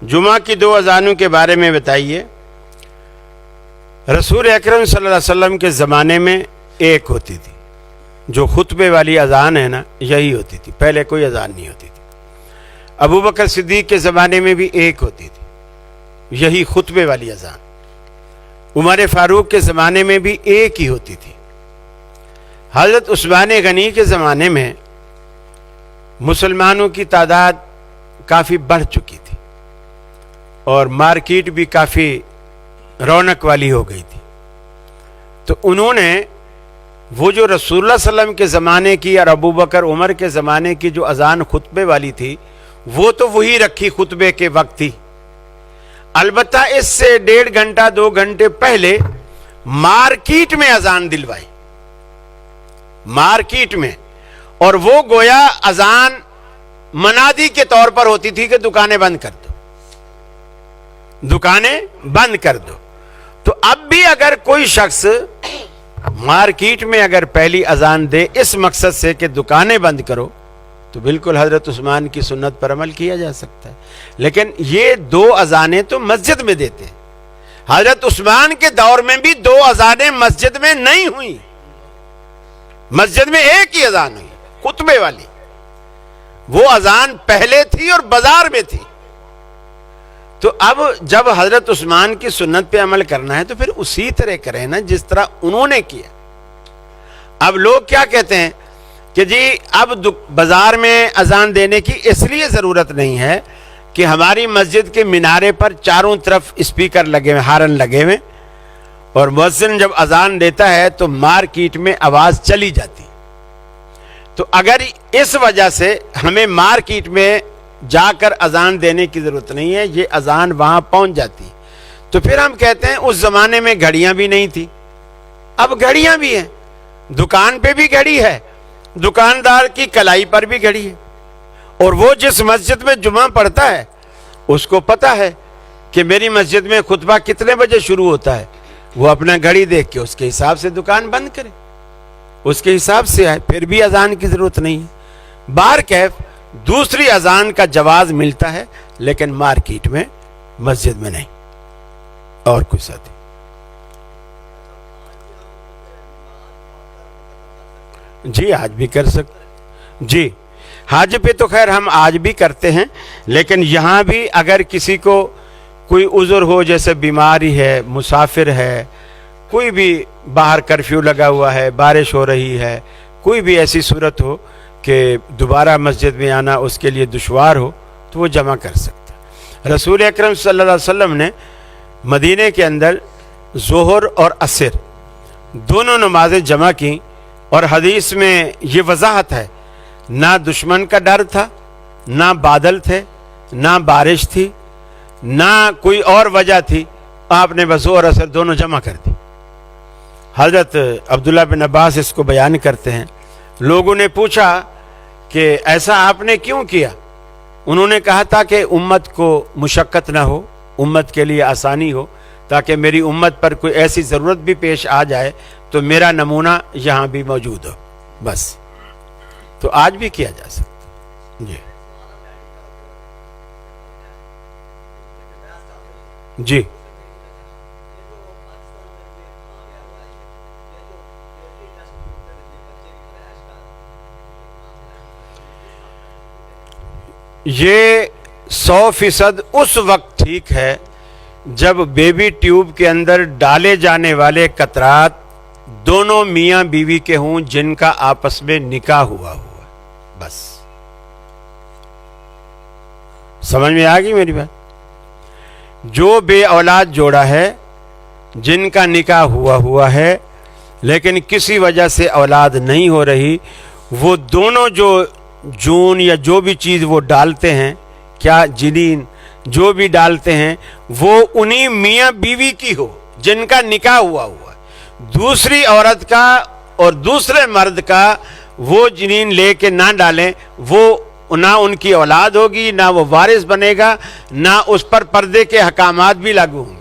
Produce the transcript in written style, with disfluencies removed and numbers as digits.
जुमा की 2 अजानों के बारे में बताइए। रसूल अकरम सल्लल्लाहु अलैहि वसल्लम के ज़माने में एक होती थी, जो खुतबे वाली अजान है ना, यही होती थी, पहले कोई अजान नहीं होती थी। अबू बकर सिद्दीक के ज़माने में भी एक होती थी, यही खुतबे वाली अजान। उमर फारूक के ज़माने में भी एक ही होती थी। हज़रत उस्मान गनी के ज़माने में मुसलमानों की तादाद काफ़ी बढ़ चुकी थी और मार्केट भी काफ़ी रौनक वाली हो गई थी। तो उन्होंने वो जो रसूलुल्लाह सल्लल्लाहु अलैहि वसल्लम के ज़माने की और अबू बकर उमर के ज़माने की जो अजान खुतबे वाली थी, वो तो वही रखी खुतबे के वक्त थी। अलबत्ता इससे 1.5 घंटा 2 घंटे पहले मार्केट में अजान दिलवाई, मार्केट में। और वो गोया अजान मनादी के तौर पर होती थी कि दुकानें बंद कर दो, दुकानें बंद कर दो। तो अब भी अगर कोई शख्स मार्केट में अगर पहली अजान दे इस मकसद से कि दुकानें बंद करो, तो बिल्कुल हजरत उस्मान की सुन्नत पर अमल किया जा सकता है। लेकिन ये 2 अजानें तो मस्जिद में देते हैं। हजरत उस्मान के दौर में भी 2 अजानें मस्जिद में नहीं हुई, मस्जिद में एक ही अजान हुई, खुतबे वाली। वो अजान पहले थी और बाजार में थी। तो अब जब हजरत उस्मान की सुन्नत पे अमल करना है तो फिर उसी तरह करें ना जिस तरह उन्होंने किया। अब लोग क्या कहते हैं कि जी अब बाजार में अजान देने की इसलिए ज़रूरत नहीं है कि हमारी मस्जिद के मीनारे पर चारों तरफ स्पीकर लगे हुए, हारन लगे हुए, और मुअज्जिन जब अजान देता है तो मार्केट में आवाज़ चली जाती। तो अगर इस वजह से हमें मार्केट में जाकर अजान देने की ज़रूरत नहीं है, ये अजान वहाँ पहुँच जाती, तो फिर हम कहते हैं उस ज़माने में घड़ियाँ भी नहीं थी, अब घड़ियाँ भी हैं। दुकान पे भी घड़ी है, दुकानदार की कलाई पर भी घड़ी है। और वो जिस मस्जिद में जुमा पढ़ता है उसको पता है कि मेरी मस्जिद में खुतबा कितने बजे शुरू होता है। वो अपना घड़ी देख के उसके हिसाब से दुकान बंद करे, उसके हिसाब से आए, फिर भी अजान की ज़रूरत नहीं है। बार कैफ दूसरी अजान का जवाज मिलता है, लेकिन मार्केट में, मस्जिद में नहीं। और कुछ साथी जी आज भी कर सकते जी, हज पे तो खैर हम आज भी करते हैं, लेकिन यहाँ भी अगर किसी को कोई उज़्र हो, जैसे बीमारी है, मुसाफिर है, कोई भी बाहर कर्फ्यू लगा हुआ है, बारिश हो रही है, कोई भी ऐसी सूरत हो कि दोबारा मस्जिद में आना उसके लिए दुश्वार हो, तो वो जमा कर सकता है। रसूल अकरम सल्लल्लाहु अलैहि वसल्लम ने मदीने के अंदर ज़ोहर और असर दोनों नमाजें जमा की, और हदीस में ये वजाहत है, ना दुश्मन का डर था, ना बादल थे, ना बारिश थी, ना कोई और वजह थी, आपने ज़ोहर और असर दोनों जमा कर दी। हज़रत अब्दुल्लाह बिन अब्बास इसको बयान करते हैं, लोगों ने पूछा कि ऐसा आपने क्यों किया? उन्होंने कहा था कि उम्मत को मुशक्क़त ना हो, उम्मत के लिए आसानी हो, ताकि मेरी उम्मत पर कोई ऐसी ज़रूरत भी पेश आ जाए तो मेरा नमूना यहाँ भी मौजूद हो, बस। तो आज भी किया जा सकता जी जी। ये 100% उस वक्त ठीक है जब बेबी ट्यूब के अंदर डाले जाने वाले कतरात दोनों मियाँ बीवी के हों जिनका आपस में निकाह हुआ, बस। समझ में आ गई मेरी बात? जो बे औलाद जोड़ा है, जिनका निकाह हुआ है लेकिन किसी वजह से औलाद नहीं हो रही, वो दोनों जो जून या जो भी चीज़ वो डालते हैं, क्या जिनीन जो भी डालते हैं, वो उन्हीं मियाँ बीवी की हो जिनका निकाह हुआ। दूसरी औरत का और दूसरे मर्द का वो जिनीन लेके ना डालें, वो ना उनकी औलाद होगी, ना वो वारिस बनेगा, ना उस पर पर्दे के हकामात भी लागू होंगे।